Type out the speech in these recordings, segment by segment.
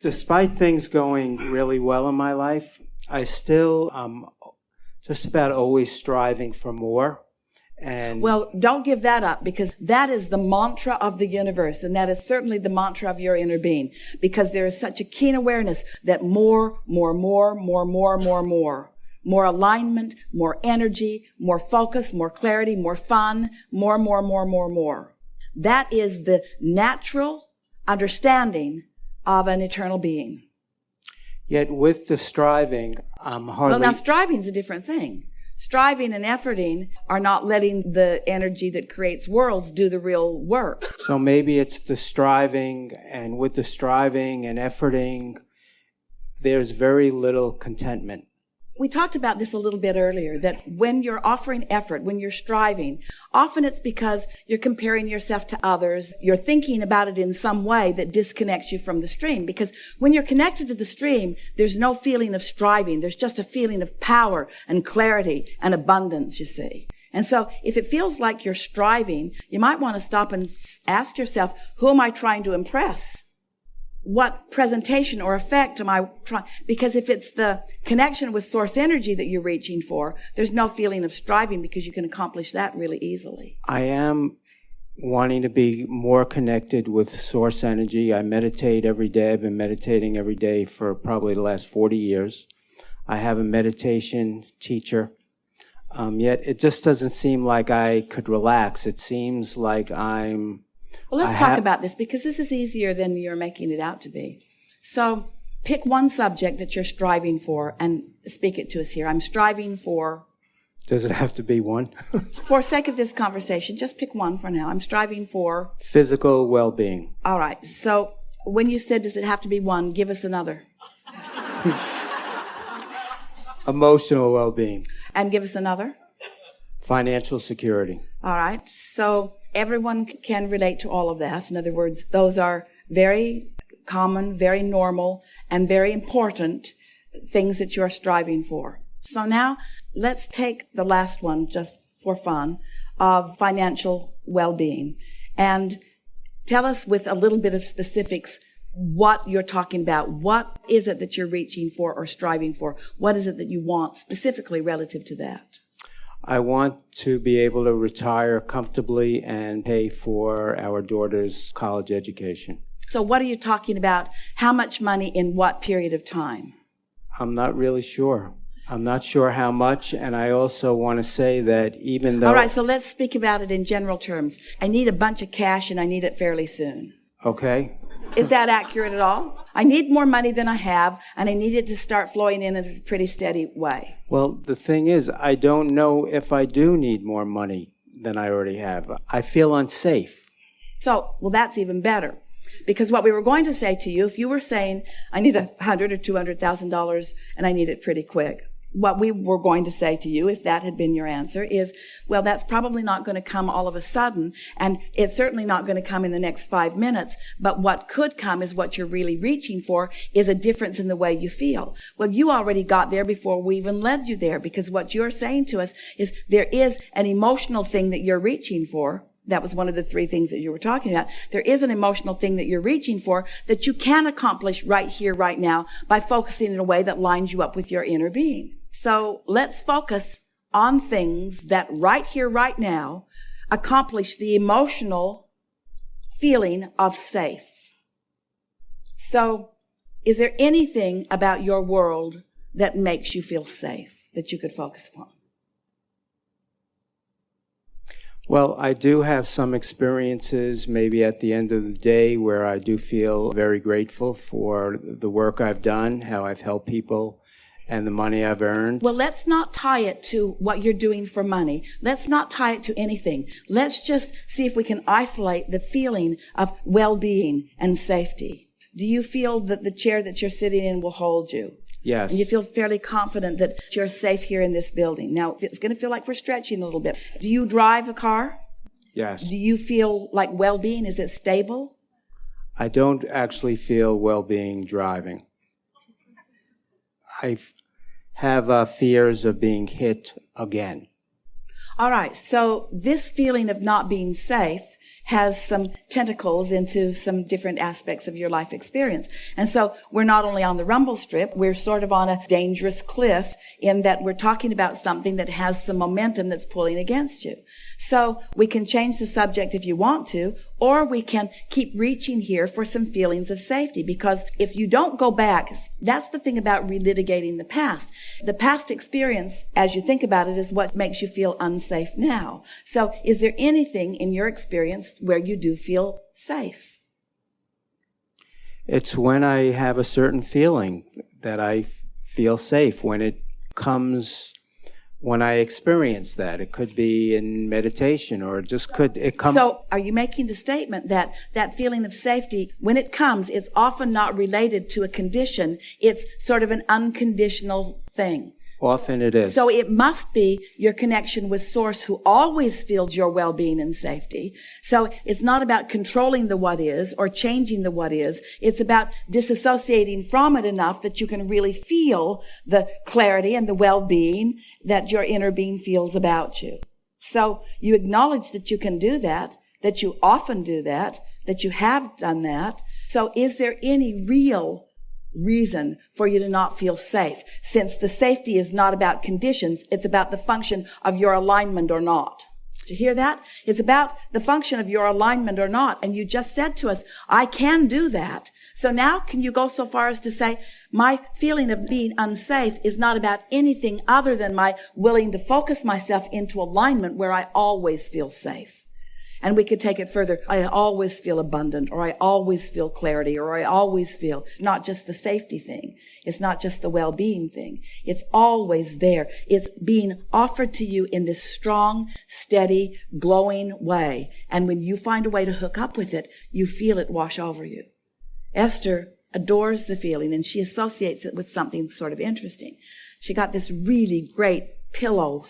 Despite things going really well in my life, I still just about always striving for more. And well, don't give that up, because that is the mantra of the universe, and that is certainly the mantra of your inner being, because there is such a keen awareness that more alignment, more energy, more focus, more clarity, more fun, more. That is the natural understanding of an eternal being. Yet with the striving, I'm hardly... Well, now striving is a different thing. Striving and efforting are not letting the energy that creates worlds do the real work. So maybe it's the striving, and with the striving and efforting, there's very little contentment. We talked about this a little bit earlier, that when you're offering effort, when you're striving, often it's because you're comparing yourself to others. You're thinking about it in some way that disconnects you from the stream. Because when you're connected to the stream, there's no feeling of striving. There's just a feeling of power and clarity and abundance, you see. And so if it feels like you're striving, you might want to stop and ask yourself, who am I trying to impress? What presentation or effect am I trying? Because if it's the connection with source energy that you're reaching for, there's no feeling of striving, because you can accomplish that really easily. I am wanting to be more connected with source energy. I meditate every day. I've been meditating every day for probably the last 40 years. I have a meditation teacher. Yet it just doesn't seem like I could relax. It seems like Well, let's talk about this, because this is easier than you're making it out to be. So pick one subject that you're striving for and speak it to us here. I'm striving for... Does it have to be one? For sake of this conversation, just pick one for now. I'm striving for... Physical well-being. All right. So when you said, does it have to be one, give us another. Emotional well-being. And give us another. Financial security. All right. So everyone can relate to all of that. In other words, those are very common, very normal, and very important things that you're striving for. So now let's take the last one, just for fun, of financial well-being. And tell us with a little bit of specifics what you're talking about. What is it that you're reaching for or striving for? What is it that you want specifically relative to that? I want to be able to retire comfortably and pay for our daughter's college education. So what are you talking about? How much money in what period of time? I'm not really sure. I'm not sure how much, and I also want to say that even though... All right, so let's speak about it in general terms. I need a bunch of cash and I need it fairly soon. Okay. Is that accurate at all? I need more money than I have, and I need it to start flowing in a pretty steady way. Well, the thing is, I don't know if I do need more money than I already have. I feel unsafe. So, well, that's even better. Because what we were going to say to you, if you were saying, I need $100,000 or $200,000 and I need it pretty quick, what we were going to say to you, if that had been your answer, is, well, that's probably not going to come all of a sudden, and it's certainly not going to come in the next 5 minutes, but what could come is what you're really reaching for is a difference in the way you feel. Well, you already got there before we even led you there, because what you're saying to us is there is an emotional thing that you're reaching for. That was one of the 3 things that you were talking about. There is an emotional thing that you're reaching for that you can accomplish right here, right now, by focusing in a way that lines you up with your inner being. So let's focus on things that right here, right now, accomplish the emotional feeling of safe. So is there anything about your world that makes you feel safe that you could focus upon? Well, I do have some experiences maybe at the end of the day where I do feel very grateful for the work I've done, how I've helped people, and the money I've earned. Well, let's not tie it to what you're doing for money. Let's not tie it to anything. Let's just see if we can isolate the feeling of well-being and safety. Do you feel that the chair that you're sitting in will hold you? Yes. And you feel fairly confident that you're safe here in this building. Now, it's going to feel like we're stretching a little bit. Do you drive a car? Yes. Do you feel like well-being? Is it stable? I don't actually feel well-being driving. I have fears of being hit again. All right. So this feeling of not being safe has some tentacles into some different aspects of your life experience. And so we're not only on the rumble strip, we're sort of on a dangerous cliff in that we're talking about something that has some momentum that's pulling against you. So we can change the subject if you want to, or we can keep reaching here for some feelings of safety, because if you don't go back, that's the thing about relitigating the past. The past experience, as you think about it, is what makes you feel unsafe now. So is there anything in your experience where you do feel safe? It's when I have a certain feeling that I feel safe, when it comes, when I experience that. It could be in meditation, or it come. So are you making the statement that that feeling of safety, when it comes, it's often not related to a condition. It's sort of an unconditional thing. Often it is. So it must be your connection with Source, who always feels your well-being and safety. So it's not about controlling the what is or changing the what is. It's about disassociating from it enough that you can really feel the clarity and the well-being that your inner being feels about you. So you acknowledge that you can do that you often do that you have done that. So is there any real reason for you to not feel safe, since the safety is not about conditions, it's about the function of your alignment or not? Did you hear that? It's about the function of your alignment or not. And you just said to us, I can do that. So now can you go so far as to say, my feeling of being unsafe is not about anything other than my willing to focus myself into alignment where I always feel safe? And we could take it further. I always feel abundant, or I always feel clarity, or I always feel. It's not just the safety thing. It's not just the well-being thing. It's always there. It's being offered to you in this strong, steady, glowing way. And when you find a way to hook up with it, you feel it wash over you. Esther adores the feeling, and she associates it with something sort of interesting. She got this really great pillow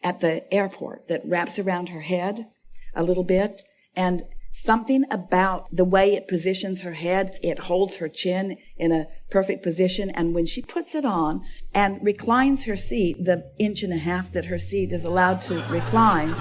at the airport that wraps around her head a little bit, and something about the way it positions her head, it holds her chin in a perfect position, and when she puts it on and reclines her seat, the 1.5 inches that her seat is allowed to recline,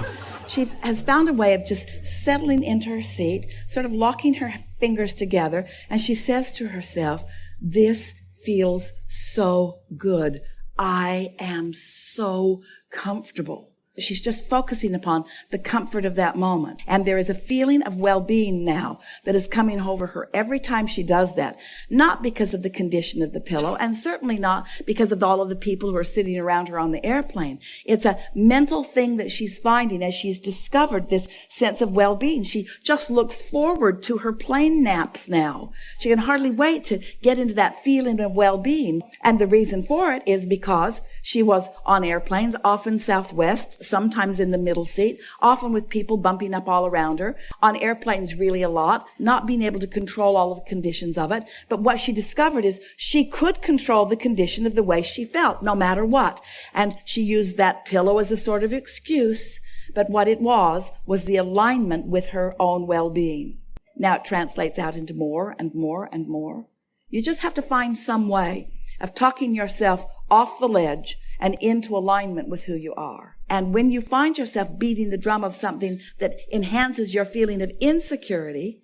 she has found a way of just settling into her seat, sort of locking her fingers together, and she says to herself, this feels so good. I am so comfortable. She's just focusing upon the comfort of that moment. And there is a feeling of well-being now that is coming over her every time she does that. Not because of the condition of the pillow, and certainly not because of all of the people who are sitting around her on the airplane. It's a mental thing that she's finding as she's discovered this sense of well-being. She just looks forward to her plane naps now. She can hardly wait to get into that feeling of well-being. And the reason for it is because she was on airplanes, often Southwest, sometimes in the middle seat, often with people bumping up all around her, on airplanes really a lot, not being able to control all of the conditions of it. But what she discovered is she could control the condition of the way she felt, no matter what. And she used that pillow as a sort of excuse, but what it was the alignment with her own well-being. Now it translates out into more and more and more. You just have to find some way of talking yourself off the ledge and into alignment with who you are. And when you find yourself beating the drum of something that enhances your feeling of insecurity,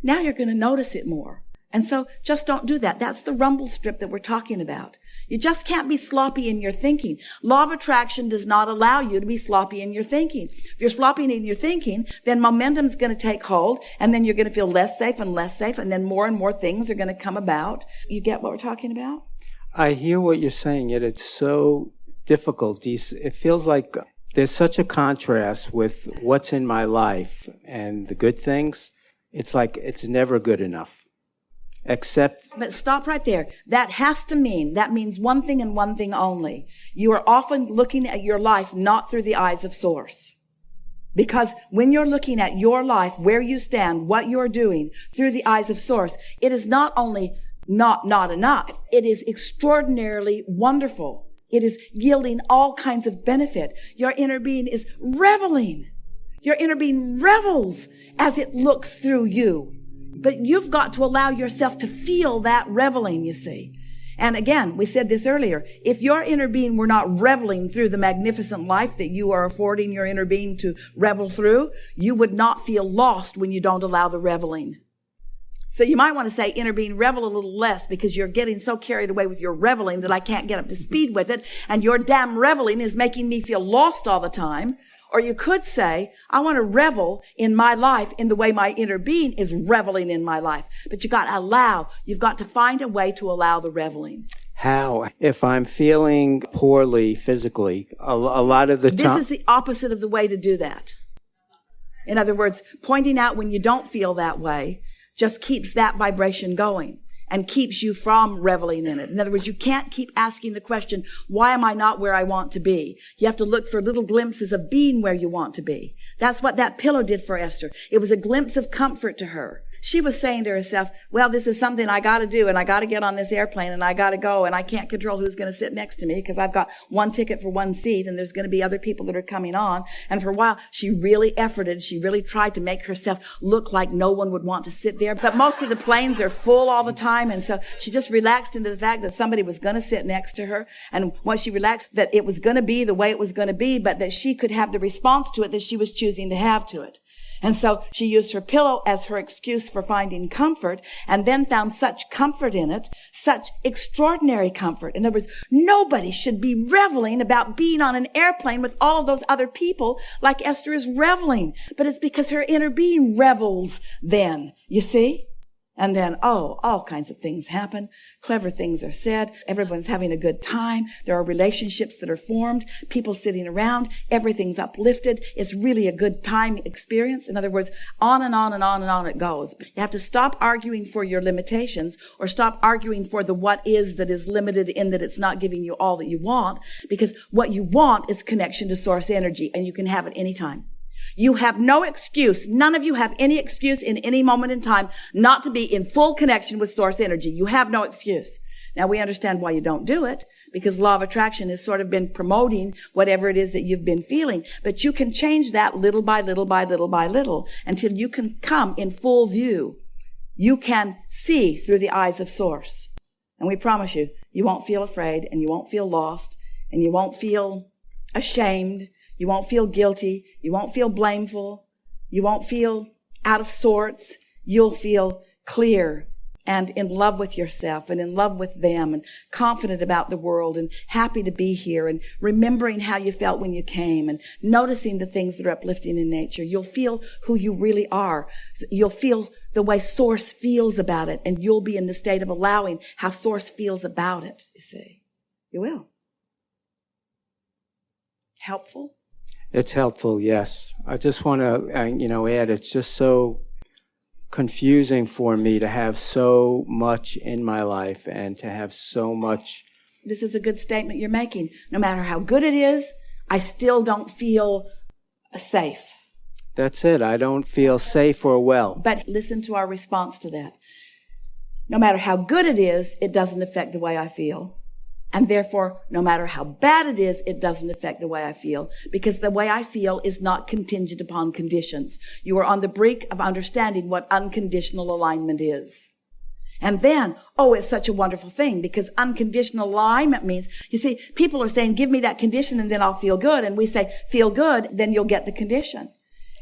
now you're going to notice it more. And so just don't do that. That's the rumble strip that we're talking about. You just can't be sloppy in your thinking. Law of attraction does not allow you to be sloppy in your thinking. If you're sloppy in your thinking, then momentum's going to take hold, and then you're going to feel less safe, and then more and more things are going to come about. You get what we're talking about? I hear what you're saying, yet it's so difficult. It feels like there's such a contrast with what's in my life and the good things. It's like it's never good enough. But stop right there. That means one thing and one thing only. You are often looking at your life not through the eyes of Source. Because when you're looking at your life, where you stand, what you're doing through the eyes of Source, it is not only not enough. It is extraordinarily wonderful. It is yielding all kinds of benefit. Your inner being is reveling. Your inner being revels as it looks through you. But you've got to allow yourself to feel that reveling, you see. And again, we said this earlier, if your inner being were not reveling through the magnificent life that you are affording your inner being to revel through, you would not feel lost when you don't allow the reveling. So you might want to say, inner being, revel a little less, because you're getting so carried away with your reveling that I can't get up to speed with it, and your damn reveling is making me feel lost all the time. Or you could say, I want to revel in my life in the way my inner being is reveling in my life. But you've got to find a way to allow the reveling. How? If I'm feeling poorly physically, a lot of the time... This is the opposite of the way to do that. In other words, pointing out when you don't feel that way just keeps that vibration going and keeps you from reveling in it. In other words, you can't keep asking the question, why am I not where I want to be? You have to look for little glimpses of being where you want to be. That's what that pillow did for Esther. It was a glimpse of comfort to her. She was saying to herself, well, this is something I got to do, and I got to get on this airplane, and I got to go, and I can't control who's going to sit next to me because I've got one ticket for one seat, and there's going to be other people that are coming on. And for a while, she really efforted. She really tried to make herself look like no one would want to sit there. But most of the planes are full all the time, and so she just relaxed into the fact that somebody was going to sit next to her. And once she relaxed, that it was going to be the way it was going to be, but that she could have the response to it that she was choosing to have to it. And so she used her pillow as her excuse for finding comfort, and then found such comfort in it, such extraordinary comfort. In other words, nobody should be reveling about being on an airplane with all those other people like Esther is reveling. But it's because her inner being revels then, you see? And then, all kinds of things happen. Clever things are said. Everyone's having a good time. There are relationships that are formed. People sitting around. Everything's uplifted. It's really a good time experience. In other words, on and on and on and on it goes. You have to stop arguing for your limitations, or stop arguing for the what is that is limited in that it's not giving you all that you want, because what you want is connection to source energy, and you can have it anytime. You have no excuse. None of you have any excuse in any moment in time not to be in full connection with source energy. You have no excuse. Now, we understand why you don't do it, because law of attraction has sort of been promoting whatever it is that you've been feeling. But you can change that little by little by little by little until you can come in full view. You can see through the eyes of source. And we promise you, you won't feel afraid, and you won't feel lost, and you won't feel ashamed. You won't feel guilty. You won't feel blameful. You won't feel out of sorts. You'll feel clear and in love with yourself and in love with them and confident about the world and happy to be here and remembering how you felt when you came and noticing the things that are uplifting in nature. You'll feel who you really are. You'll feel the way Source feels about it, and you'll be in the state of allowing how Source feels about it, you see. You will. Helpful? It's helpful, yes. I just want to, add, it's just so confusing for me to have so much in my life and to have so much. This is a good statement you're making. No matter how good it is, I still don't feel safe. That's it. I don't feel safe or well. But listen to our response to that. No matter how good it is, it doesn't affect the way I feel. And therefore, no matter how bad it is, it doesn't affect the way I feel, because the way I feel is not contingent upon conditions. You are on the brink of understanding what unconditional alignment is. And then, it's such a wonderful thing, because unconditional alignment means, you see, people are saying, give me that condition and then I'll feel good. And we say, feel good, then you'll get the condition.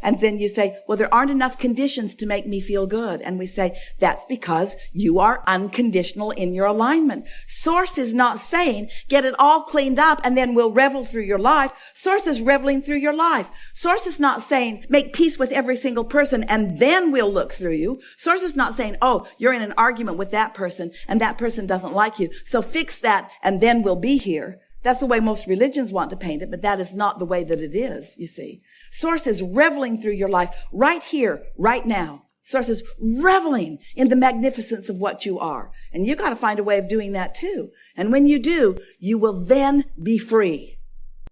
And then you say, well, there aren't enough conditions to make me feel good. And we say, that's because you are unconditional in your alignment. Source is not saying, get it all cleaned up and then we'll revel through your life. Source is reveling through your life. Source is not saying, make peace with every single person and then we'll look through you. Source is not saying, you're in an argument with that person and that person doesn't like you, so fix that and then we'll be here. That's the way most religions want to paint it, but that is not the way that it is, you see. Source is reveling through your life right here, right now. Source is reveling in the magnificence of what you are. And you got to find a way of doing that too. And when you do, you will then be free.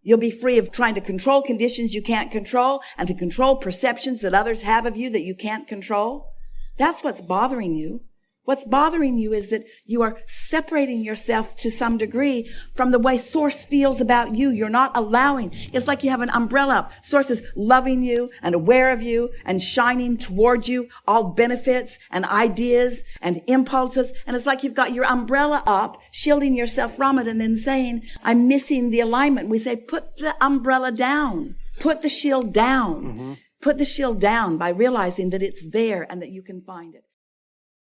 You'll be free of trying to control conditions you can't control and to control perceptions that others have of you that you can't control. That's what's bothering you. What's bothering you is that you are separating yourself to some degree from the way Source feels about you. You're not allowing. It's like you have an umbrella up. Source is loving you and aware of you and shining toward you all benefits and ideas and impulses. And it's like you've got your umbrella up, shielding yourself from it, and then saying, I'm missing the alignment. We say, put the umbrella down. Put the shield down. Put the shield down by realizing that it's there and that you can find it.